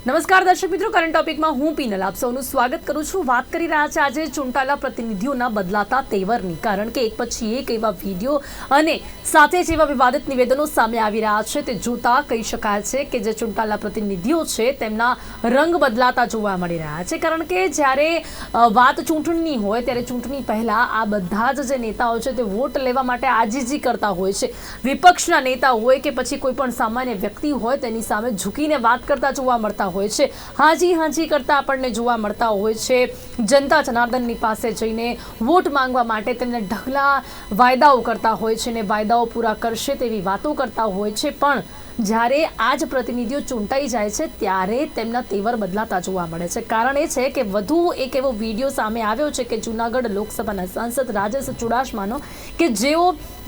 નમસ્કાર દર્શક મિત્રો, કરંટ ટોપિકમાં હું પીનલ આપ સૌનું સ્વાગત કરું છું. વાત કરી રહ્યા છે આજે ચૂંટાયેલા પ્રતિનિધિઓના બદલાતા તેવરની, કારણ કે એક પછી એક એવા વિડીયો અને સાથે જ એવા વિવાદિત નિવેદનો સામે આવી રહ્યા છે. તે જોતા કહી શકાય છે કે જે ચૂંટાયેલા પ્રતિનિધિઓ છે તેમના રંગ બદલાતા જોવા મળી રહ્યા છે. કારણ કે જ્યારે વાત ચૂંટણીની હોય ત્યારે ચૂંટણી પહેલા આ બધા જ જે નેતાઓ છે તે વોટ લેવા માટે આજીજી કરતા હોય છે. વિપક્ષના નેતા હોય કે પછી કોઈ પણ સામાન્ય વ્યક્તિ હોય તેની સામે ઝૂકીને વાત કરતા જોવા મળતા હોય છે. હાજી કરતા આપણને જોવા મળતા હોય છે. જનતા જનાર્દનની પાસે જઈને વોટ માંગવા માટે તેમને ઢગલા વાયદાઓ કરતા હોય છે ને વાયદાઓ પૂરા કરશે તેવી વાતો કરતા હોય છે. પણ જ્યારે આ જ પ્રતિનિધિઓ ચૂંટાઈ જાય છે ત્યારે તેમના તેવર બદલાતા જોવા મળે છે. કારણ એ છે કે વધુ એક એવો વિડીયો સામે આવ્યો છે કે જૂનાગઢ લોકસભાના સાંસદ રાજેશ ચુડાસમાનો, કે જેઓ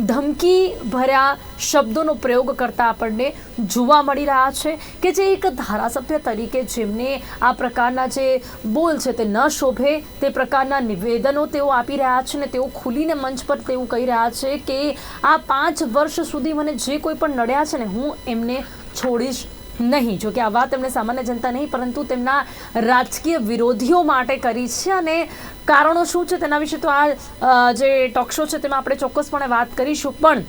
ધમકી ભર્યા શબ્દોનો પ્રયોગ કરતા આપણને જોવા મળી રહ્યા છે. કે જે એક ધારાસભ્ય તરીકે જેમને આ પ્રકારના જે બોલ છે તે ન શોભે તે પ્રકારના નિવેદનો તેઓ આપી રહ્યા છે ને તેઓ ખુલીને મંચ પર તેવું કહી રહ્યા છે કે આ 5 વર્ષ સુધી મને જે કોઈ પણ નડ્યા છે ને હું એમને છોડીશ નહીં. જો કે આ વાત તેમણે સામાન્ય જનતા નહીં પરંતુ તેમના રાજકીય વિરોધીઓ માટે કરી છે. અને કારણો શું છે તેના વિશે તો આ જે ટોક શો છે તેમાં આપણે ચોક્કસપણે વાત કરીશું. પણ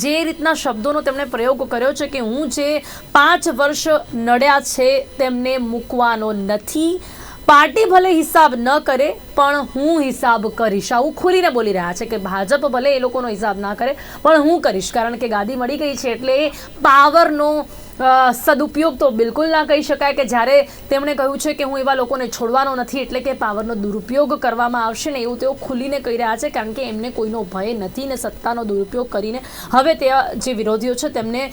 જે રીતના શબ્દોનો તેમણે પ્રયોગ કર્યો છે કે હું જે 5 વર્ષ નડ્યા છે તેમને મૂકવાનો નથી, પાર્ટી ભલે હિસાબ ન કરે પણ હું હિસાબ કરીશ, આવું ખુલીને બોલી રહ્યા છે. કે ભાજપ ભલે એ લોકોનો હિસાબ ના કરે પણ હું કરીશ. કારણ કે ગાદી મળી ગઈ છે એટલે પાવરનો સદુપયોગ તો બિલકુલ ના કહી શકાય. કે જ્યારે તેમણે કહ્યું છે કે હું એવા લોકોને છોડવાનો નથી એટલે કે પાવરનો દુરુપયોગ કરવામાં આવશે ને એવું તેઓ ખુલીને કહી રહ્યા છે. કારણ કે એમને કોઈનો ભય નથી ને સત્તાનો દુરુપયોગ કરીને હવે તે જે વિરોધીઓ છે તેમને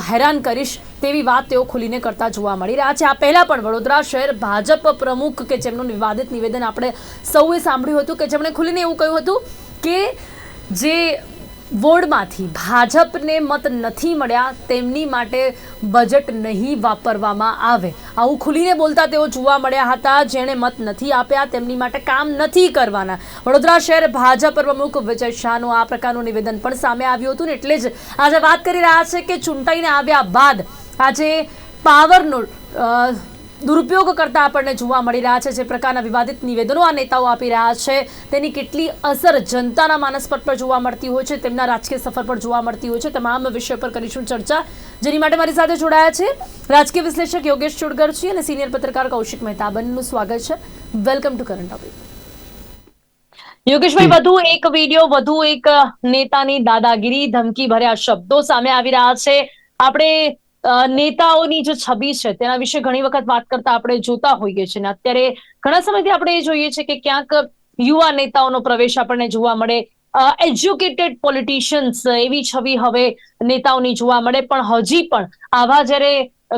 હેરાન કરીશ તેવી વાત તેઓ ખુલીને કરતા જોવા મળી રહ્યા છે. આ પહેલાં પણ વડોદરા શહેર ભાજપ પ્રમુખ કે જેમનું વિવાદિત નિવેદન આપણે સૌએ સાંભળ્યું હતું કે જેમણે ખુલીને એવું કહ્યું હતું કે જે વોર્ડમાંથી ભાજપને મત નથી મળ્યા તેમની માટે બજેટ નહીં વાપરવામાં આવે. આવું ખુલીને બોલતા તેઓ જોવા મળ્યા હતા. જેણે મત નથી આપ્યા તેમની માટે કામ નથી કરવાના. વડોદરા શહેર ભાજપ પ્રમુખ વિજય શાહનું આ પ્રકારનું નિવેદન પણ સામે આવ્યું હતું ને એટલે જ આજે વાત કરી રહ્યા છે કે ચૂંટાઈને આવ્યા બાદ આજે પાવરનો દુરુપયોગ કરતા આપણને જોવા મળી રહ્યા છે. જે પ્રકારના વિવાદિત નિવેદનો આ નેતાઓ આપી રહ્યા છે તેની કેટલી અસર જનતાના માનસ પર જોવા મળતી હોય છે, તેમના રાજકીય સફર પર જોવા મળતી હોય છે, તમામ વિષય પર કરીશું ચર્ચા. જેની માટે મારી સાથે જોડાયા છે રાજકીય વિશ્લેષક યોગેશ ચુડગરજી અને સિનિયર પત્રકાર કૌશિક મહેતા. બંનેનું સ્વાગત છે. Welcome to current topic. યોગેશભાઈ, વધુ એક વિડીયો, વધુ એક નેતાની દાદાગીરી, ધમકી ભર્યા શબ્દો સામે આવી રહ્યા છે. આપણે નેતાઓની જે છબી છે તેના વિશે ઘણી વખત વાત કરતા આપણે જોતા હોઈએ છીએ ને અત્યારે ઘણા સમયથી આપણે એ જોઈએ છે કે ક્યાંક યુવા નેતાઓનો પ્રવેશ આપણને જોવા મળે, એજ્યુકેટેડ પોલિટિશિયન્સ એવી છબી હવે નેતાઓની જોવા મળે. પણ હજી પણ આવા જ્યારે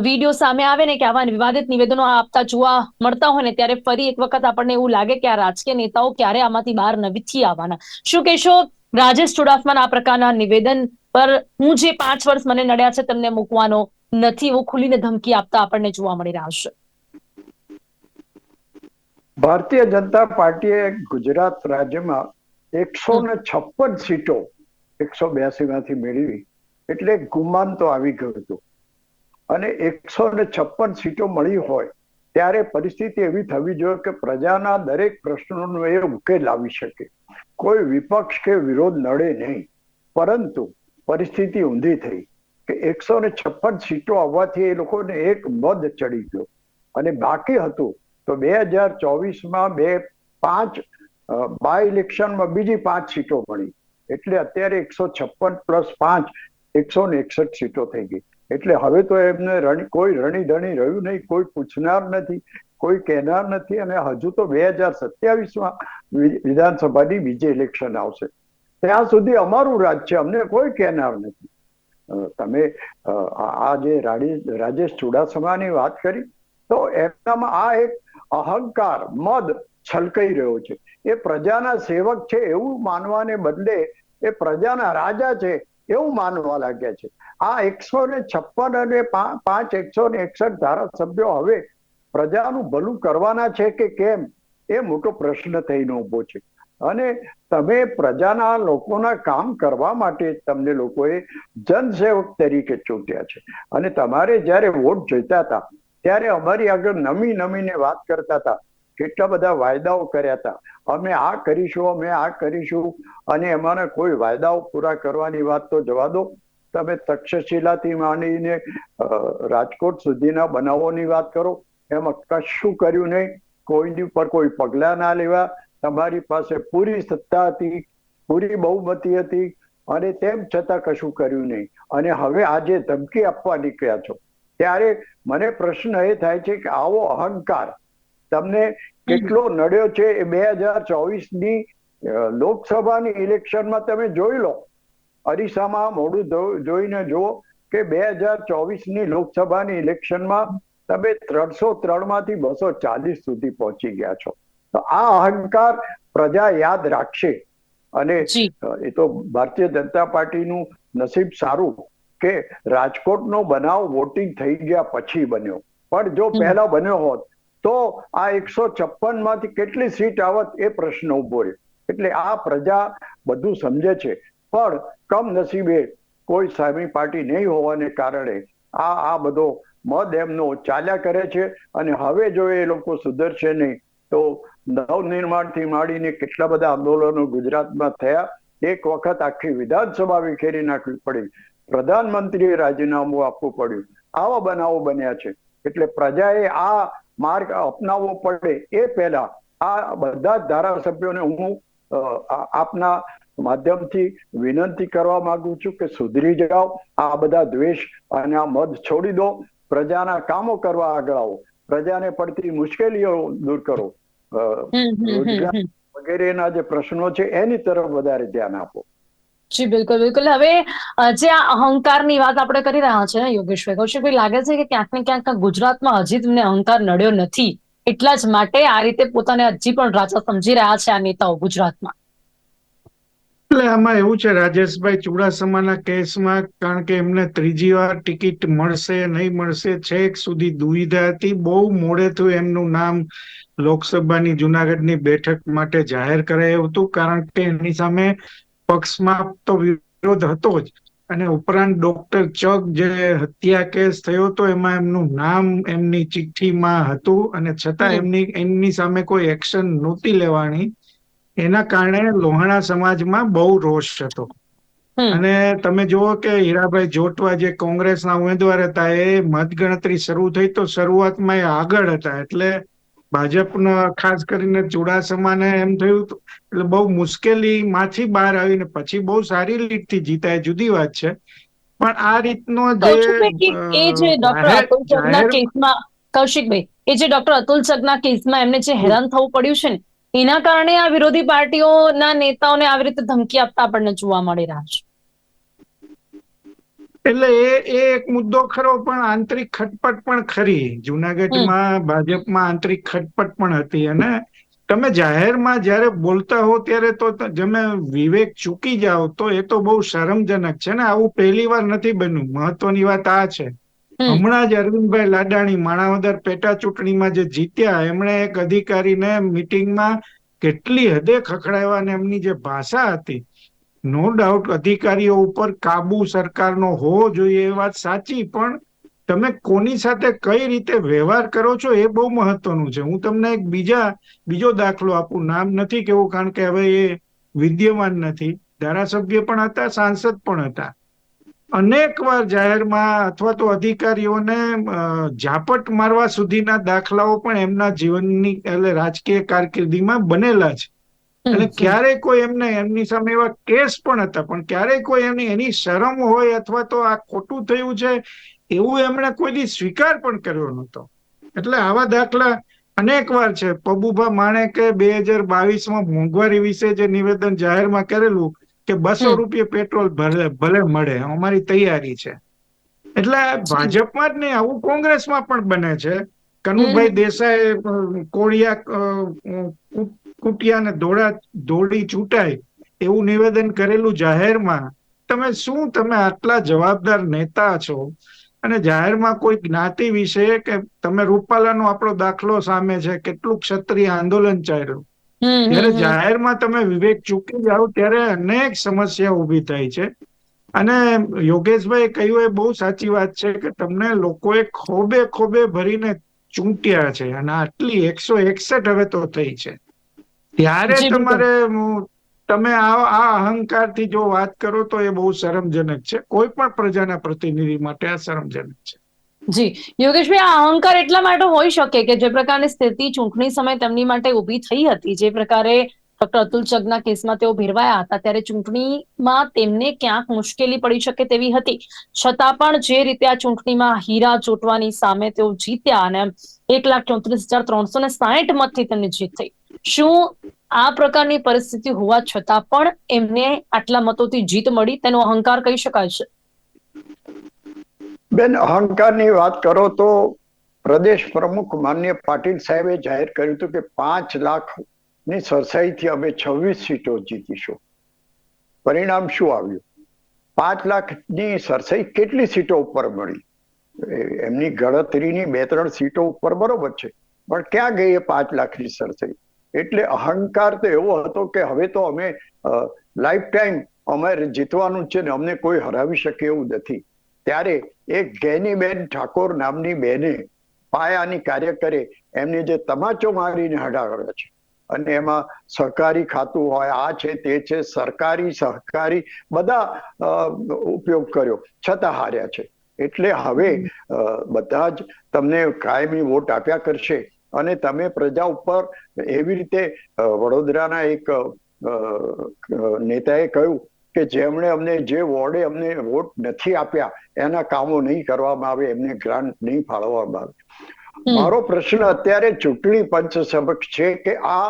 વિડીયો સામે આવે ને કે આવા વિવાદિત નિવેદનો આપતા જોવા મળતા હોય ને ત્યારે ફરી એક વખત આપણને એવું લાગે કે આ રાજકીય નેતાઓ ક્યારે આમાંથી બહાર નથી આવવાના. શું કહેશો રાજેશ ચુડાસમાના આ પ્રકારના નિવેદન પર? હું જે 5 વર્ષ મને નડ્યા છે તેમને મૂકવાનો નથી, એવું ખુલીને ધમકી આપતા આપણને જોવા મળી રહ્યા છે. ભારતીય જનતા પાર્ટીએ ગુજરાત રાજ્યમાં 156 સીટો 182 માંથી મેળવી એટલે ગુમાન તો આવી ગયું હતું. અને 156 સીટો મળી હોય ત્યારે પરિસ્થિતિ એવી થવી જોઈએ કે પ્રજાના દરેક પ્રશ્નોનો એ ઉકેલ આવી શકે, કોઈ વિપક્ષ કે વિરોધ નડે નહીં. પરંતુ પરિસ્થિતિ ઊંધી થઈ કે 156 સીટો આવવાથી એ લોકોને એક મદ ચડી ગયો અને બાકી હતું તો 2024માં 5 બાય ઇલેક્શનમાં બીજી 5 સીટો મળી એટલે અત્યારે 156 + 5 161 સીટો થઈ ગઈ. એટલે હવે તો એમને કોઈ રણીધણી રહ્યું નહીં, કોઈ પૂછનાર નથી, કોઈ કહેનાર નથી. અને હજુ તો 2027માં વિધાનસભાની બીજી ઇલેક્શન આવશે. ત્યાં સુધી અમારું રાજ છે, અમને કોઈ કહેનાર નથી. તમે આ જે રાજેશ ચુડાસમાની વાત કરી તો એમનામાં આ એક અહંકાર, મદ છલકાઈ રહ્યો છે. એ પ્રજાના સેવક છે એવું માનવાને બદલે એ પ્રજાના રાજા છે એવું માનવા લાગ્યા છે. આ 156 અને 5 161 ધારાસભ્યો હવે પ્રજાનું ભલું કરવાના છે કે કેમ એ મોટો પ્રશ્ન થઈને ઉભો છે. અને તમે પ્રજાના લોકોના કામ કરવા માટે તમને લોકોએ જનસેવક તરીકે ચૂંટ્યા છે અને તમારે જ્યારે વોટ જોઈતા હતા ત્યારે અમારી આગળ નમીને વાત કરતા હતા, કેટલા બધા વાયદાઓ કર્યા હતા, અમે આ કરીશું, અમે આ કરીશું, અને અમારા કોઈ વાયદાઓ પૂરા કરવાની વાત તો જવા દો. તમે તક્ષશિલાથી માંડીને રાજકોટ સુધીના બનાવોની વાત કરો, એમાં કશું કર્યું નહીં. કોઈની ઉપર કોઈ પગલા ના લેવા. તમારી પાસે પૂરી સત્તા હતી, પૂરી બહુમતી હતી, અને તેમ છતાં કશું કર્યું નહીં. અને હવે આજે ધમકી આપવા નીકળ્યા છો, ત્યારે મને પ્રશ્ન એ થાય છે કે આવો અહંકાર તમને કેટલો નડ્યો છે એ 2024ની લોકસભાની ઇલેક્શનમાં તમે જોઈ લો. અરીસામાં મોઢું જોઈને જુઓ કે 2024ની લોકસભાની ઇલેક્શનમાં તમે 303 માંથી 240 સુધી પહોંચી ગયા છો. તો આ અહંકાર પ્રજા યાદ રાખશે. અને એ તો ભારતીય જનતા પાર્ટીનું નસીબ સારું કે રાજકોટનો બનાવ વોટિંગ થઈ ગયા પછી બન્યો. પણ જો પહેલા બન્યો હોત તો આ 156 માંથી કેટલી સીટ આવત એ પ્રશ્ન ઉભો રહ્યો. એટલે આ પ્રજા બધું સમજે છે, પણ કમનસીબે કોઈ સામી પાર્ટી નહીં હોવાને કારણે આ બધો મદ એમનો ચાલ્યા કરે છે. અને હવે જો એ લોકો સુધરશે નહીં તો નવનિર્માણથી માંડીને કેટલા બધા આંદોલનો ગુજરાતમાં થયા. એક વખત આખી વિધાનસભા વિખેરી નાખવી પડી, પ્રધાનમંત્રીએ રાજીનામું આપવું પડ્યું, આવા બનાવો બન્યા છે. એટલે પ્રજાએ આ માર્ગ અપનાવવો પડે એ પહેલા આ બધા જ ધારાસભ્યોને હું આપના માધ્યમથી વિનંતી કરવા માંગુ છું કે સુધરી જાઓ. આ બધા દ્વેષ અને આ મદ છોડી દો, પ્રજાના કામો કરવા આગળ આવો, પ્રજાને પડતી મુશ્કેલીઓ દૂર કરો, રોજગાર વગેરેના જે પ્રશ્નો છે એની તરફ વધારે ધ્યાન આપો. જી બિલકુલ બિલકુલ. હવે જે આ અહંકારની વાત આપણે કરી રહ્યા છે ને યોગેશભાઈ, કૌશિકભાઈ, લાગે છે કે ક્યાંક ને ક્યાંક ગુજરાતમાં હજી તમને અહંકાર નડ્યો નથી, એટલા જ માટે આ રીતે પોતાને હજી પણ રાજા સમજી રહ્યા છે આ નેતાઓ ગુજરાતમાં? એટલે આમાં એવું છે રાજેશભાઈ, ચુડાસમાના કેસમાં કારણ કે એમને ત્રીજી વાર ટિકિટ મળશે નહીં મળશે છેક સુધી દુવિધા હતી. બહુ મોડે થયું એમનું નામ લોકસભાની જુનાગઢની બેઠક માટે જાહેર કરાયું હતું, કારણ કે એની સામે પક્ષમાં તો વિરોધ હતો જ, અને ઉપરાંત ડોક્ટર ચક જે હત્યા કેસ થયો હતો એમાં એમનું નામ એમની ચિઠ્ઠીમાં હતું, અને છતાં એમની સામે કોઈ એક્શન નહોતી લેવાની. એના કારણે લોહાણા સમાજમાં બહુ રોષ હતો. અને તમે જુઓ કે હીરાભાઈ જોટવા જે કોંગ્રેસના ઉમેદવાર હતા, એ મતગણતરી શરૂ થઈ તો શરૂઆતમાં એ આગળ હતા, એટલે ભાજપનો ખાસ કરીને ચુડાસમાને એમ થયું, એટલે બહુ મુશ્કેલીમાંથી બહાર આવીને પછી બહુ સારી લીડથી જીતાય, જુદી વાત છે. પણ આ રીતનો જે ડોક્ટર અતુલ ચગના કેસમાં, કૌશિકભાઈ, એ જે ડોક્ટર અતુલ ચગના કેસમાં એમને જે હેરાન થવું પડ્યું છે ને, એના કારણે આ વિરોધી પાર્ટીઓના નેતાઓને આવી રીતે ધમકી આપતા આપણને જોવા મળી રહ્યા છે. એટલે એ એક મુદ્દો ખરો, પણ આંતરિક ખટપટ પણ ખરી. જુનાગઢમાં ભાજપમાં આંતરિક ખટપટ પણ હતી. અને તમે જાહેરમાં જયારે બોલતા હો ત્યારે તો તમે વિવેક ચૂકી જાઓ તો એ તો બહુ શરમજનક છે ને. આવું પહેલી વાર નથી બન્યું. મહત્વની વાત આ છે, હમણાં જ અરવિંદભાઈ લાડાણી માણાવદર પેટા ચૂંટણીમાં જે જીત્યા, એમણે એક અધિકારીને મીટિંગમાં કેટલી હદે ખખડાવ્યા, અને એમની જે ભાષા હતી, નો ડાઉટ અધિકારીઓ ઉપર કાબુ સરકારનો હોવો જોઈએ એ વાત સાચી, પણ તમે કોની સાથે કઈ રીતે વ્યવહાર કરો છો એ બહુ મહત્વનું છે. હું તમને એક બીજો દાખલો આપું, નામ નથી કેવું કારણ કે હવે એ વિદ્યમાન નથી. ધારાસભ્ય પણ હતા, સાંસદ પણ હતા. અનેક વાર જાહેરમાં અથવા તો અધિકારીઓને ઝાપટ મારવા સુધીના દાખલાઓ પણ એમના જીવનની એટલે રાજકીય કારકિર્દીમાં બનેલા છે. અને ક્યારેય કોઈ એમની સામે એવા કેસ પણ હતા, પણ ક્યારેય કોઈ એની શરમ હોય અથવા તો આ ખોટું થયું છે એવું એમણે કોઈ સ્વીકાર પણ કર્યો નહોતો. એટલે આવા દાખલા અનેક વાર છે. પબુભા માણેકે 2022માં મોંઘવારી વિશે જે નિવેદન જાહેરમાં કરેલું કે 200 રૂપિયા પેટ્રોલ ભલે મળે, અમારી તૈયારી છે. એટલે ભાજપમાં જ નહીં, આવું કોંગ્રેસમાં પણ બને છે. કનુભાઈ દેસાઈ કુટિયાને દોડી ચૂંટાય એવું નિવેદન કરેલું જાહેરમાં. તમે આટલા જવાબદાર નેતા છો અને જાહેરમાં કોઈ જ્ઞાતિ વિશે કે તમે રૂપાલાનો આપણો દાખલો સામે છે, કેટલું ક્ષત્રિય આંદોલન ચાલ્યું, ત્યારે જાહેરમાં તમે વિવેક ચૂકી જાઓ ત્યારે અનેક સમસ્યા ઉભી થાય છે. અને યોગેશભાઈ કહ્યું એ બહુ સાચી વાત છે કે તમને લોકોએ ખોબે ખોબે ભરીને ચૂંટ્યા છે અને આટલી 161 હવે તો થઈ છે ત્યારે જી બિલકુલ. તમારે તમે આ અહંકારથી જો વાત કરો તો એ બહુ શરમજનક છે. કોઈ પણ પ્રજાના પ્રતિનિધિ માટે આ શરમજનક છે. જી યોગેશભાઈ, આ અહંકાર એટલા માટે હોઈ શકે કે જે પ્રકારની સ્થિતિ ચૂંટણી સમયે તેમની માટે ઊભી થઈ હતી, જે પ્રકારે ડોક્ટર અતુલ ચગના કેસમાં તેઓ ભેરવાયા હતા, ત્યારે ચૂંટણીમાં તેમને ક્યાંક મુશ્કેલી પડી શકે તેવી હતી. છતાં પણ જે રીતે આ ચૂંટણીમાં હીરા ચોટવાની સામે તેઓ જીત્યા અને 1,34,360 મતથી તેમની જીત થઈ. શું આ પ્રકારની પરિસ્થિતિ હોવા છતાં પણ એમને આટલા મતોથી જીત મળી તેનો અહંકાર કહી શકાય છે? બેન, અહંકારની વાત કરો તો પ્રદેશ પ્રમુખ માન્ય પાટીલ સાહેબે જાહેર કર્યું હતું કે 5 લાખની સરસાઈથી અમે 26 સીટો જીતીશું. પરિણામ શું આવ્યું? 5 લાખની સરસાઈ કેટલી સીટો ઉપર મળી? એમની ગણતરીની 2-3 સીટો ઉપર બરોબર છે, પણ ક્યાં ગઈ એ 5 લાખની સરસાઈ? એટલે અહંકાર તો એવો હતો કે હવે તો અમે લાઈફ ટાઈમ અમારે જીતવાનું છે ને અમને કોઈ હરાવી શકે એવું નથી. ત્યારે એક ગેનીબેન ઠાકોર નામની બેને પાયાની કાર્યકરે એમને જે તમાચો મારીને હટાવ્યા છે અને એમાં સહકારી ખાતું હોય, આ છે તે છે, સરકારી સહકારી બધા ઉપયોગ કર્યો છતાં હાર્યા છે. એટલે હવે બધા જ તમને કાયમી વોટ આપ્યા કરશે અને તમે પ્રજા ઉપર એવી રીતે વડોદરાના એક નેતાએ કહ્યું કે જેમણે અમને જે વોર્ડે અમને વોટ નથી આપ્યા એના કામો નહીં કરવામાં આવે, એમને ગ્રાન્ટ નહીં ફાળવવામાં આવે. મારો પ્રશ્ન અત્યારે ચૂંટણી પંચ સમક્ષ છે કે આ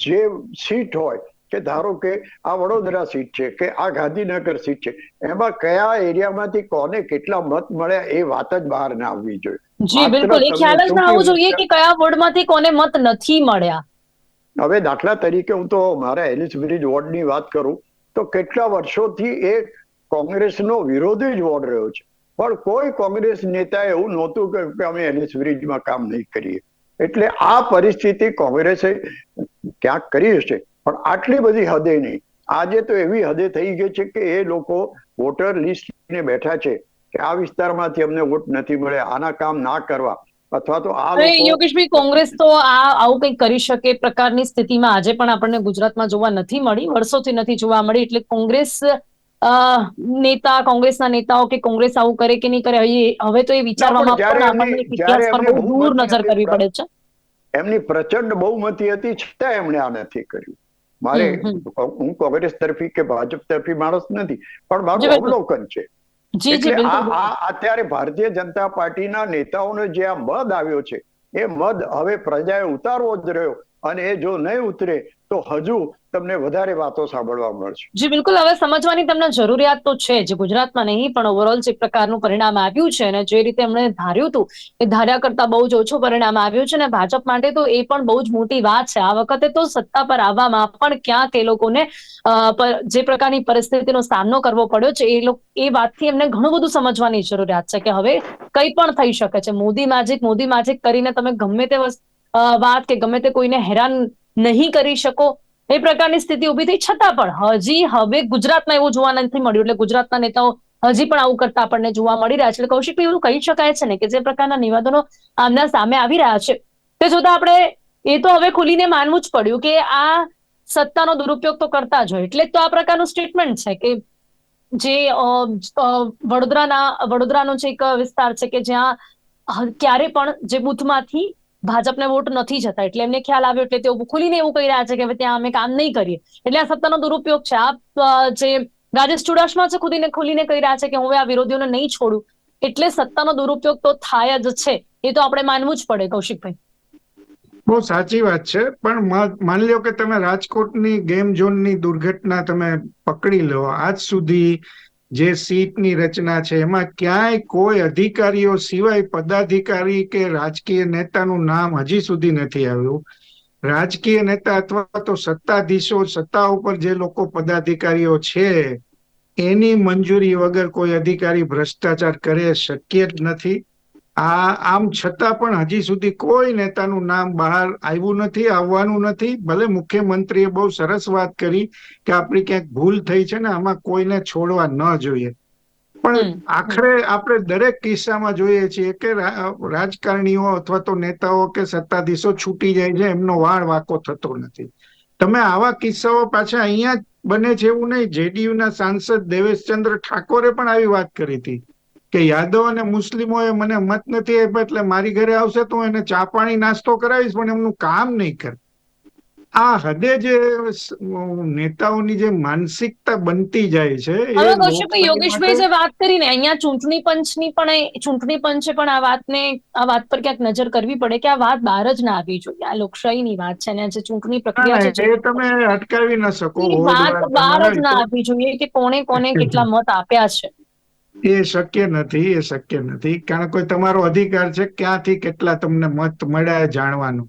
જે સીટ હોય કે ધારો કે આ વડોદરા સીટ છે કે આ ગાંધીનગર સીટ છે, એમાં કયા એરિયામાંથી કોને કેટલા મત મળ્યા એ વાત જ બહાર ના આવવી જોઈએ. જી બિલકુલ, એ ખ્યાલ જ ના આવવો જોઈએ કે કયા વોર્ડમાંથી કોને મત નથી મળ્યા. હવે દાખલા તરીકે હું તો મારા એલિસ બ્રિજ વોર્ડની વાત કરું તો કેટલા વર્ષોથી એ કોંગ્રેસનો વિરોધી જ વોર્ડ રહ્યો છે, પણ કોઈ કોંગ્રેસ નેતાએ એવું નહોતું કે અમે એલિસ બ્રિજમાં કામ નહીં કરીએ. એટલે આ પરિસ્થિતિ કોંગ્રેસે ક્યાંક કરી હશે, પણ આટલી બધી હદે નહીં. આજે તો એવી હદે થઈ ગઈ છે કે એ લોકો વોટર લિસ્ટ લઈને બેઠા છે કે આ વિસ્તારમાંથી અમને વોટ નથી મળ્યા, આના કામ ના કરવા, અથવા તો આ લોકો. યોગેશભાઈ, કોંગ્રેસ તો આવું કંઈક કરી શકે પ્રકારની સ્થિતિમાં આજે પણ આપણને ગુજરાતમાં જોવા નથી મળી, વર્ષોથી નથી જોવા મળી. એટલે કોંગ્રેસ કોંગ્રેસના નેતાઓ કે કોંગ્રેસ આવું કરે કે નહીં કરે, હવે તો એ વિચારવામાં પણ આપણને ઇતિહાસ પર બહુ દૂર નજર કરવી પડે છે. એમની પ્રચંડ બહુમતી હતી છતાં એમણે આ નથી કર્યું. હું કોંગ્રેસ તરફી કે ભાજપ તરફી માણસ નથી, પણ મારું અવલોકન છે. એટલે અત્યારે ભારતીય જનતા પાર્ટીના નેતાઓનો જે આ મદ આવ્યો છે એ મદ હવે પ્રજાએ ઉતારવો જ રહ્યો, અને એ જો નહીં ઉતરે તો હજુ તમને વધારે વાતો સાંભળવા મળશે. જી બિલકુલ, હવે સમજવાની તમને જરૂરિયાત તો છે જ, ગુજરાતમાં નહીં પણ ઓવરઓલ જે પ્રકારનું પરિણામ આવ્યું છે અને જે રીતે એમણે ધાર્યું હતું એ ધાર્યા કરતા બહુ જ ઓછું પરિણામ આવ્યું છે. અને ભાજપ માટે તો એ પણ બહુ જ મોટી વાત છે. આ વખતે તો સત્તા પર આવવામાં પણ ક્યાંક એ લોકોને જે પ્રકારની પરિસ્થિતિનો સામનો કરવો પડ્યો છે એ વાતથી એમને ઘણું બધું સમજવાની જરૂરિયાત છે કે હવે કંઈ પણ થઈ શકે છે. મોદી મેજિક કરીને તમે ગમે તે વાત કે ગમે તે કોઈને હેરાન નહીં કરી શકો એ પ્રકારની સ્થિતિ ઉભી થઈ, છતાં પણ હજી હવે ગુજરાતમાં એવું જોવા નથી મળ્યું. એટલે ગુજરાતના નેતાઓ હજી પણ આવું કરતા આપણને જોવા મળી રહ્યા છે. એટલે કૌશિકભાઈ, એવું કહી શકાય છે ને કે જે પ્રકારના નિવેદનો આમના સામે આવી રહ્યા છે તે જોતા આપણે એ તો હવે ખુલીને માનવું જ પડ્યું કે આ સત્તાનો દુરુપયોગ તો કરતા જ હોય. એટલે જ તો આ પ્રકારનું સ્ટેટમેન્ટ છે કે જે વડોદરાનો જે એક વિસ્તાર છે કે જ્યાં ક્યારે પણ જે બુથમાંથી ભાજપને વોટ નથી જતા, એટલે એમને ખ્યાલ આવ્યો એટલે તેઓ ખુલીને એવું કહી રહ્યા છે કે હવે ત્યાં અમે કામ નહીં કરીએ. એટલે આ સત્તાનો દુરુપયોગ છે. આ જે રાજેશ ચુડાસમા છે ખુલીને કહી રહ્યા છે કે હું આ વિરોધીઓને નહીં છોડું. એટલે સત્તાનો દુરુપયોગ તો થાય જ છે, એ તો આપણે માનવું જ પડે. કૌશિકભાઈ, બહુ સાચી વાત છે, પણ માની લો કે તમે રાજકોટની ગેમ ઝોનની દુર્ઘટના તમે પકડી લો, આજ સુધી જે સીટની રચના છે એમાં ક્યાંય કોઈ અધિકારીઓ સિવાય પદાધિકારી કે રાજકીય નેતાનું નામ હજી સુધી નથી આવ્યું. રાજકીય નેતા અથવા તો સત્તાધીશો, સત્તા ઉપર જે લોકો પદાધિકારીઓ છે એની મંજૂરી વગર કોઈ અધિકારી ભ્રષ્ટાચાર કરે શક્ય જ નથી. આમ છતાં પણ હજી સુધી કોઈ નેતાનું નામ બહાર આવ્યું નથી, આવવાનું નથી. ભલે મુખ્યમંત્રીએ બહુ સરસ વાત કરી કે આપણી ક્યાંક ભૂલ થઈ છે ને આમાં કોઈને છોડવા ન જોઈએ, પણ આખરે આપણે દરેક કિસ્સામાં જોઈએ છીએ કે રાજકારણીઓ અથવા તો નેતાઓ કે સત્તાધીશો છૂટી જાય છે, એમનો વાળ વાંકો થતો નથી. તમે આવા કિસ્સાઓ પાછા અહીંયા જ બને છે એવું નહીં. જેડીયુ ના સાંસદ દેવેશચંદ્ર ઠાકોરે પણ આવી વાત કરી હતી કે યાદવ અને મુસ્લિમોએ મને મત નથી આપ્યા એટલે મારી ઘરે આવશે તો હું એને ચા પાણી નાસ્તો કરાવીશ, પણ એમનું કામ નહીં કરે. આ હદે જે નેતાઓની જે માનસિકતા બનતી જાય છે એ હવે કૌશિકભાઈ, લોકશાહી યોગેશભાઈ માટે જે વાત કરીને અહીંયા ચૂંટણી પંચે પણ આ વાત પર ક્યાંક નજર કરવી પડે કે આ વાત બહાર જ ના આવવી જોઈએ. આ લોકશાહીની વાત છે અને જે ચૂંટણી પ્રક્રિયા છે એ તમે અટકાવી ન શકો. એ વાત બહાર જ ના આવવી જોઈએ કે કોને કેટલા મત આપ્યા છે. એ શક્ય નથી, એ શક્ય નથી. કારણ કે તમારો અધિકાર છે ક્યાંથી કેટલા તમને મત મળ્યા જાણવાનું.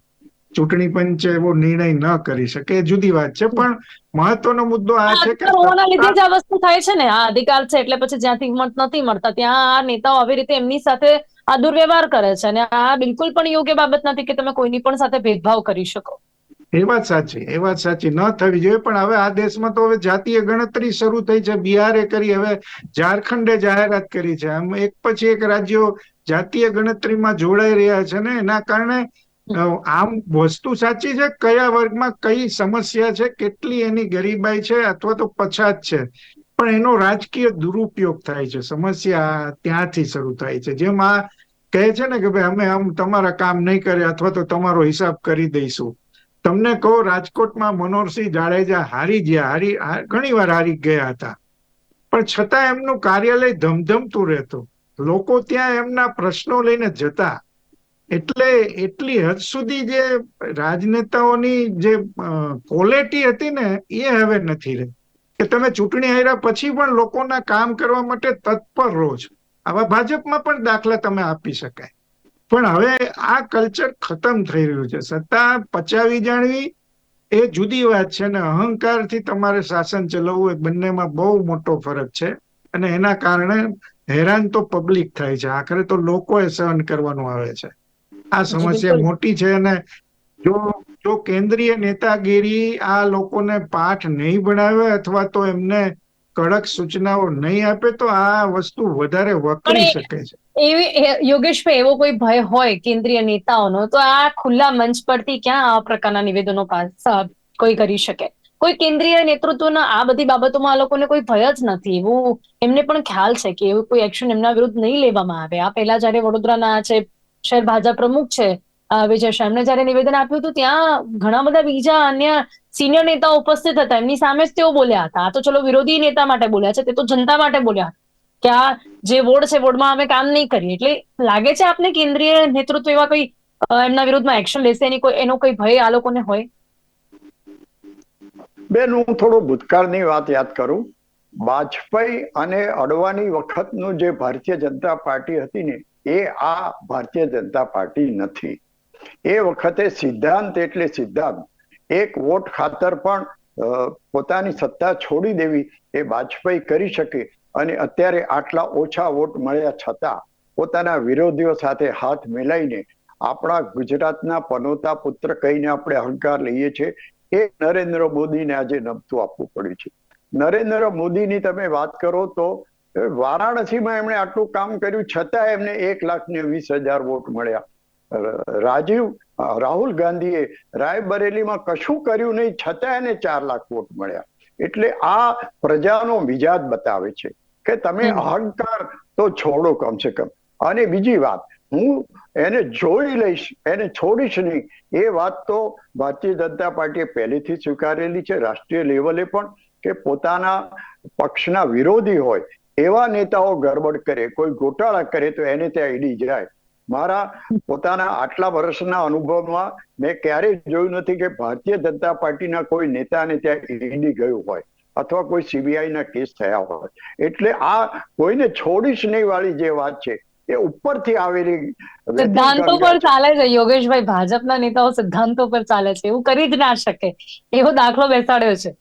ચૂંટણી પંચ એવો નિર્ણય ન કરી શકે, એ જુદી વાત છે. પણ મહત્વનો મુદ્દો આ છે કે હોવાના લીધે જ આ વસ્તુ થાય છે ને. આ અધિકાર છે એટલે પછી જ્યાંથી મત નથી મળતા ત્યાં આ નેતાઓ આવી રીતે એમની સાથે આ દુર્વ્યવહાર કરે છે અને આ બિલકુલ પણ યોગ્ય બાબત નથી કે તમે કોઈની પણ સાથે ભેદભાવ કરી શકો. એ વાત સાચી ન થવી જોઈએ. પણ હવે આ દેશમાં તો હવે જાતીય ગણતરી શરૂ થઈ છે. બિહારે કરી, હવે ઝારખંડે જાહેરાત કરી છે. આમ એક પછી એક રાજ્યો જાતીય ગણતરીમાં જોડાઈ રહ્યા છે ને એના કારણે આમ વસ્તુ સાચી છે, કયા વર્ગમાં કઈ સમસ્યા છે, કેટલી એની ગરીબાઈ છે અથવા તો પછાત છે, પણ એનો રાજકીય દુરુપયોગ થાય છે. સમસ્યા ત્યાંથી શરૂ થાય છે. જેમ આ કહે છે ને કે ભાઈ અમે તમારા કામ નહીં કરે અથવા તો તમારો હિસાબ કરી દઈશું. તમને કહો, રાજકોટમાં મનોહરસિંહ જાડેજા ઘણી વાર હારી ગયા હતા, પણ છતાં એમનું કાર્યાલય ધમધમતું રહેતું. લોકો ત્યાં એમના પ્રશ્નો લઈને જતા. એટલે એટલી હદ સુધી જે રાજનેતાઓની જે ક્વોલિટી હતી ને એ હવે નથી રહી કે તમે ચૂંટણી હાર્યા પછી પણ લોકોના કામ કરવા માટે તત્પર રહો છો. આવા ભાજપમાં પણ દાખલા તમે આપી શકાય. પણ હવે આ કલ્ચર ખતમ થઈ રહ્યું છે. સત્તા પચાવી જાણવી એ જુદી વાત છે ને અહંકારથી તમારે શાસન ચલાવવું એ બંનેમાં બહુ મોટો ફરક છે. અને એના કારણે હેરાન તો પબ્લિક થાય છે. આખરે તો લોકોએ સહન કરવાનું આવે છે. આ સમસ્યા મોટી છે અને જો કેન્દ્રીય નેતાગીરી આ લોકોને પાઠ નહીં ભણાવે અથવા તો એમને કડક સૂચનાઓ નહીં આપે તો આ વસ્તુ વધારે વકરી શકે છે. યોગેશભાઈ, એવો કોઈ ભય હોય કેન્દ્રીય નેતાઓનો તો આ ખુલ્લા મંચ પરથી ક્યાં આ પ્રકારના નિવેદનો કોઈ કરી શકે? કોઈ કેન્દ્રીય નેતૃત્વના આ બધી બાબતોમાં આ લોકોને કોઈ ભય જ નથી. એવું એમને પણ ખ્યાલ છે કે એવું કોઈ એક્શન એમના વિરુદ્ધ નહીં લેવામાં આવે. આ પહેલા જયારે વડોદરાના શહેર ભાજપ પ્રમુખ છે વિજય શાહ, એમણે જયારે નિવેદન આપ્યું હતું ત્યાં ઘણા બધા બીજા અન્ય સિનિયર નેતાઓ ઉપસ્થિત હતા. એમની સામે જ તેઓ બોલ્યા હતા. આ તો ચલો વિરોધી નેતા માટે બોલ્યા છે, તે તો જનતા માટે બોલ્યા કે આ જે વોર્ડ છે વોર્ડમાં અમે કામ નહીં કરીએ. એટલે લાગે છે આપને કેન્દ્રીય નેતૃત્વ એવા કોઈ એમના વિરુદ્ધમાં એક્શન લેશે એનો કોઈ ભય આ લોકોને હોય? બેન, હું થોડો ભૂતકાળની વાત યાદ કરું. વાજપેયી અને અડવાણી વખતનું જે ભારતીય જનતા પાર્ટી હતી ને એ આ ભારતીય જનતા પાર્ટી નથી. એ વખતે સિદ્ધાંત એટલે સિદ્ધાંત. એક વોટ ખાતર પણ પોતાની સત્તા છોડી દેવી એ વાજપેયી કરી શકે અને અત્યારે આટલા ઓછા વોટ મળ્યા છતાં પોતાના વિરોધીઓ સાથે હાથ મિલાઈને આપણા ગુજરાતના પનોતા પુત્ર કહીને આપણે અહંકાર લઈએ છીએ. એ નરેન્દ્ર મોદીને આજે નમતું આપવું પડ્યું છે. નરેન્દ્ર મોદીની તમે વાત કરો તો વારાણસીમાં એમણે આટલું કામ કર્યું છતાં એમને 1,20,000 વોટ મળ્યા. રાહુલ ગાંધીએ રાયબરેલીમાં કશું કર્યું નહીં છતાં એને 4 લાખ વોટ મળ્યા. એટલે આ પ્રજાનો મિજાજ બતાવે છે કે તમે અહંકાર તો છોડો કમસે કમ. અને બીજી વાત, હું એને જોઈ લઈશ, એને છોડીશ નહીં, એ વાત તો ભારતીય જનતા પાર્ટીએ પહેલેથી સ્વીકારેલી છે રાષ્ટ્રીય લેવલે પણ, કે પોતાના પક્ષના વિરોધી હોય એવા નેતાઓ ગરબડ કરે, કોઈ ગોટાળા કરે તો એને ત્યાં ઈડી જાય. મારા પોતાના આટલા વર્ષના અનુભવમાં મેં ક્યારેય જોયું નથી કે ભારતીય જનતા પાર્ટીના કોઈ નેતાને ત્યાં ઈડી ગયું હોય અથવા કોઈ સીબીઆઈ ના કેસ થયા હોય. એટલે આ કોઈને છોડીશ નહીં વાળી જે વાત છે એ ઉપરથી આવેલી સિદ્ધાંતો પર ચાલે છે. યોગેશભાઈ, ભાજપના નેતાઓ સિદ્ધાંતો પર ચાલે છે, એવું કરી જ ના શકે એવો દાખલો બેસાડ્યો છે.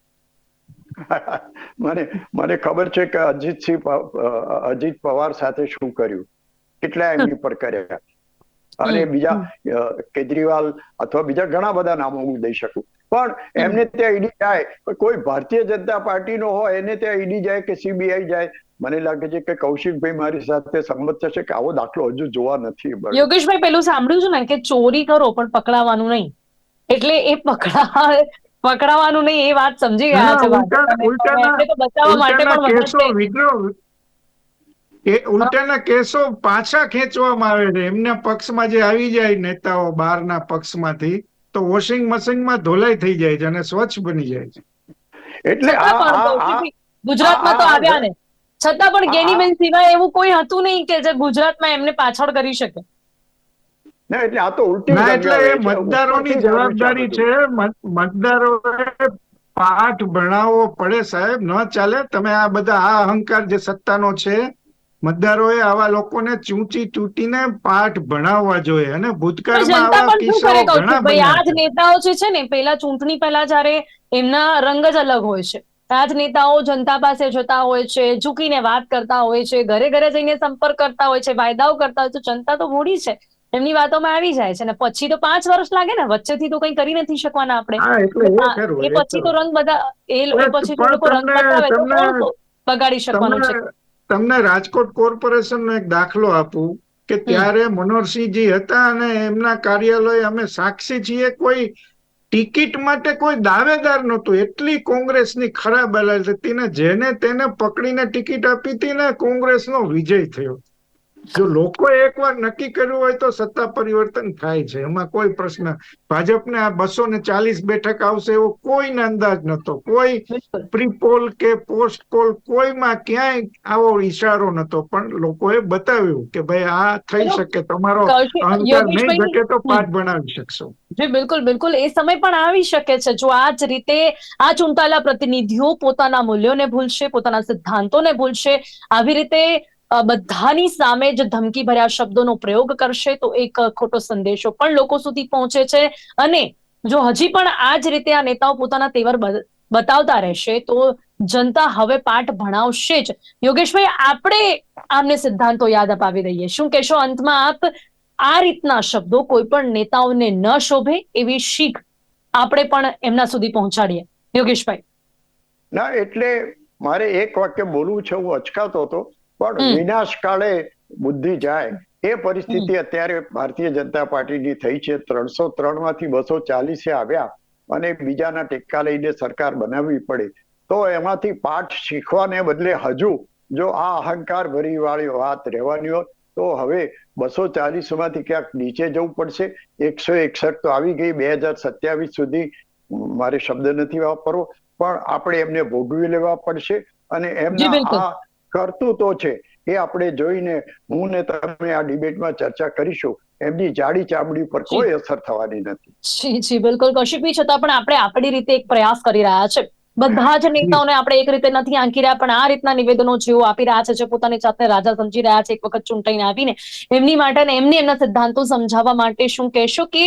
મને ખબર છે કે અજીત પવાર સાથે શું કર્યું, કેટલા એમની પર કર્યા, અને બીજા કેજરીવાલ અથવા બીજા ઘણા બધા નામો હું દઈ શકું. પણ એમને ત્યાં ઈડી જાય, કોઈ ભારતીય જનતા પાર્ટીનો હોય એને ત્યાં ઈડી જાય કે સીબીઆઈ જાય, મને લાગે છે કે કૌશિકભાઈ મારી સાથે સંમત થશે કે આવો દાખલો હજુ જોવા નથી મળ્યો. યોગેશભાઈ, પેલું સાંભળ્યું છે ને કે ચોરી કરો પણ પકડાવાનું નહીં, એટલે એ પકડાવાનું નહીં એ વાત સમજી ગયા છે. ઉલટાના તો બચાવવા માટે પણ કેસો મદદ વિડ્રો ઉલટાના કેસો પાછા ખેંચવામાં આવે છે. એમના પક્ષમાં જે આવી જાય નેતાઓ બહારના પક્ષમાંથી, તો વોશિંગ મશીનમાં ધોલાઈ થઈ જાય છે અને સ્વચ્છ બની જાય છે. એટલે ગુજરાતમાં તો આવ્યા ને છતાં પણ ગેનીબેન સિવાય એવું કોઈ હતું નહીં કે જે ગુજરાતમાં એમને પાછળ કરી શકે. ના, એટલે આ તો ઉલટી એટલે એ મતદારોની જવાબદારી છે. મતદારોએ પાઠ ભણાવવો પડે સાહેબ, ન ચાલે. તમે આ બધા આ અહંકાર જે સત્તાનો છે, મતદારોએ આવા લોકોને ચૂંટી ચૂંટીને પાઠ ભણાવવા જોઈએ. અને ભૂતકાળમાં આવા કિસ્સાઓ ઘણા બન્યા આ જ નેતાઓ જે છે ને, પેલા ચૂંટણી પહેલા જયારે એમના રંગ જ અલગ હોય છે, આ જ નેતાઓ જનતા પાસે જતા હોય છે, ઝૂકીને વાત કરતા હોય છે, ઘરે ઘરે જઈને સંપર્ક કરતા હોય છે, વાયદાઓ કરતા હોય છે. જનતા તો મૂડી છે, એમની વાતોમાં આવી જાય છે. અને પછી તો 5 વર્ષ લાગે ને, વચ્ચેથી તો કઈ કરી નથી શકવાના આપણે. એ પછી તો રંગ બધા એ પછી તો લોકો રંગ બતાવે તો કોણ બગાડી શકવાનું છે? તમને રાજકોટ કોર્પોરેશનનો એક દાખલો આપું કે ત્યારે મનોહરસિંહજી હતા અને એમના કાર્યાલય, અમે સાક્ષી છીએ, કોઈ ટિકિટ માટે કોઈ દાવેદાર નહોતું. એટલી કોંગ્રેસની ખરાબ હાલત હતી ને, જેને તેને પકડીને ટિકિટ આપી હતી ને, કોંગ્રેસનો વિજય થયો. જો લોકોએ એકવાર નક્કી કર્યું હોય તો સત્તા પરિવર્તન થાય છે, એમાં કોઈ પ્રશ્ન. ભાજપને આ 240 બેઠક આવશે એવો કોઈને અંદાજ નતો. કોઈ પ્રી પોલ કે પોસ્ટ પોલ કોઈમાં ક્યાંય આવો ઈશારો નતો. પણ લોકોએ બતાવ્યું કે ભાઈ આ થઈ શકે, તમારો અહંકાર નહીં શકે તો પાઠ ભણાવી શકશો. જી બિલકુલ બિલકુલ, એ સમય પણ આવી શકે છે જો આ જ રીતે આ ચૂંટાયેલા પ્રતિનિધિઓ પોતાના મૂલ્યોને ભૂલશે, પોતાના સિદ્ધાંતોને ભૂલશે, આવી રીતે બધાની સામે જ ધમકી ભર્યા શબ્દોનો પ્રયોગ કરશે, તો એક ખોટો સંદેશો પણ લોકો સુધી પહોંચે છે. અને જો હજી પણ આ જ રીતે આ નેતાઓ પોતાના તેવર બતાવતા રહેશે તો જનતા હવે પાઠ ભણાવશે જ. યોગેશભાઈ, આપણે આમને સિદ્ધાંતો યાદ અપાવી દઈએ. શું કહેશો અંતમાં આપ? આ રીતના શબ્દો કોઈ પણ નેતાઓને ન શોભે એવી શીખ આપણે પણ એમના સુધી પહોંચાડીએ. યોગેશભાઈ. ના, એટલે મારે એક વાક્ય બોલવું છે, હું અચકાતો હતો, પણ વિનાશ કાળે બુદ્ધિ જાય એ પરિસ્થિતિ અત્યારે ભારતીય જનતા પાર્ટીની થઈ છે. 303 માંથી 240 આવ્યા અને બીજાના ટેકા લઈને સરકાર બનાવવી પડે, તો એમાંથી પાઠ શીખવાને બદલે હજુ જો આ અહંકાર ભરી વાળી વાત રહેવાની હોત તો હવે 240 માંથી ક્યાંક નીચે જવું પડશે. 161 તો આવી ગઈ. 2027 સુધી મારે શબ્દ નથી વાપરવો, પણ આપણે એમને ભોગવી લેવા પડશે. અને એમના આ કરતૂતો છે એ આપણે જોઈને હું ને તમે આ ડિબેટમાં ચર્ચા કરીશું. એમની જાડી ચામડી પર કોઈ અસર થવાની નથી. જી જી બિલકુલ કૌશિકભાઈ, છતાં પણ આપણે આપણી રીતે એક પ્રયાસ કરી રહ્યા છે. બધા જ નેતાઓને આપણે એક રીતે નથી આંકી રહ્યા, પણ આ રીતના નિવેદનો જેઓ આપી રહ્યા છે, જે પોતાની જાતને રાજા સમજી રહ્યા છે, એક વખત ચૂંટાઈને આવીને એમની માટે અને એમના સિદ્ધાંતો સમજાવવા માટે શું કહેશો કે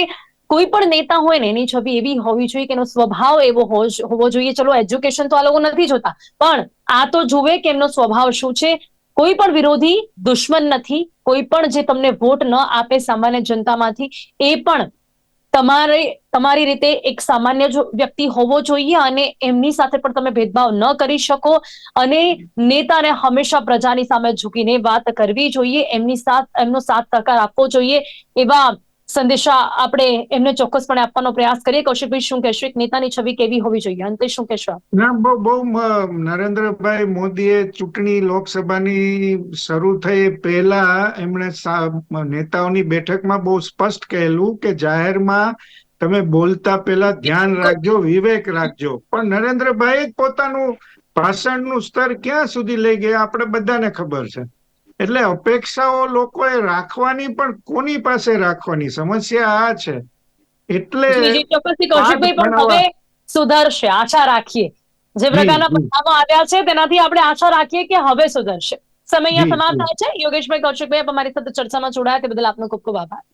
કોઈ પણ નેતા હોય ને એની છબી એવી હોવી જોઈએ કે એનો સ્વભાવ એવો હોવો જોઈએ. ચલો, એજ્યુકેશન તો આ લોકો નથી જોતા, પણ આ તો જુએ કે એમનો સ્વભાવ શું છે. કોઈ પણ વિરોધી દુશ્મન નથી. કોઈ પણ જે તમને વોટ ન આપે સામાન્ય જનતામાંથી, એ પણ તમારી રીતે એક સામાન્ય વ્યક્તિ હોવો જોઈએ. અને એમની સાથે પણ તમે ભેદભાવ ન કરી શકો. અને નેતાને હંમેશા પ્રજાની સામે ઝૂકીને વાત કરવી જોઈએ, એમનો સાથ સહકાર આપવો જોઈએ. એવા સંદેશા આપણે એમને ચોક્કસપણે આપવાનો પ્રયાસ કરીએ. કૌશિકભાઈ, શું કહેશો? એક નેતાની છબી કેવી હોવી જોઈએ? અંતે શું કહેશો? ના, બહુ નરેન્દ્રભાઈ મોદીએ ચૂંટણી લોકસભાની શરૂ થઈ પહેલા એમણે નેતાઓની બેઠકમાં બહુ સ્પષ્ટ કહેલું કે જાહેરમાં તમે બોલતા પહેલા ધ્યાન રાખજો, વિવેક રાખજો. પણ નરેન્દ્રભાઈ જ પોતાનું ભાષણનું સ્તર ક્યાં સુધી લઈ ગયા આપણે બધાને ખબર છે. એટલે અપેક્ષાઓ લોકોએ રાખવાની, પણ કોની પાસે રાખવાની, સમસ્યા આ છે. એટલે કૌશિકભાઈ પણ હવે સુધરશે, આશા રાખીએ. જે પ્રકારના બદલાવો આવ્યા છે તેનાથી આપણે આશા રાખીએ કે હવે સુધરશે. સમય અહીંયા સમાપ્ત થાય છે. યોગેશભાઈ, કૌશિકભાઈ, આપ અમારી સાથે ચર્ચામાં જોડાયા તે બદલ આપનો ખૂબ ખૂબ આભાર.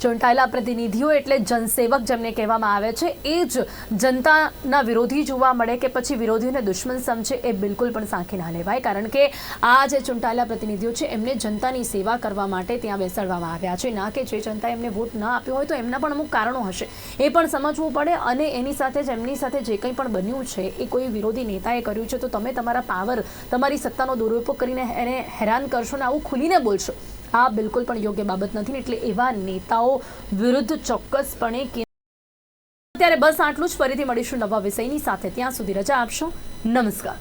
ચૂંટાયેલા પ્રતિનિધિઓ એટલે જનસેવક જેમને કહેવામાં આવે છે, એ જ જનતાના વિરોધી જોવા મળે કે પછી વિરોધીઓને દુશ્મન સમજે, એ બિલકુલ પણ સાંખી ના લેવાય. કારણ કે આ જે ચૂંટાયેલા પ્રતિનિધિઓ છે એમને જનતાની સેવા કરવા માટે ત્યાં બેસાડવામાં આવ્યા છે, ના કે જે જનતાએ એમને વોટ ન આપ્યો હોય તો એમના પણ અમુક કારણો હશે, એ પણ સમજવું પડે. અને એની સાથે જ એમની સાથે જે કંઈ પણ બન્યું છે એ કોઈ વિરોધી નેતાએ કર્યું છે, તો તમે તમારા પાવર, તમારી સત્તાનો દુરુપયોગ કરીને એને હેરાન કરશો ને આવું ખુલીને બોલશો, આ બિલકુલ પણ યોગ્ય બાબત નથી. એટલે એવા નેતાઓ વિરુદ્ધ ચોક્કસપણે. અત્યારે બસ આટલું જ. ફરીથી મળીશું નવા વિષયની સાથે. ત્યાં સુધી રજા આપશો. નમસ્કાર.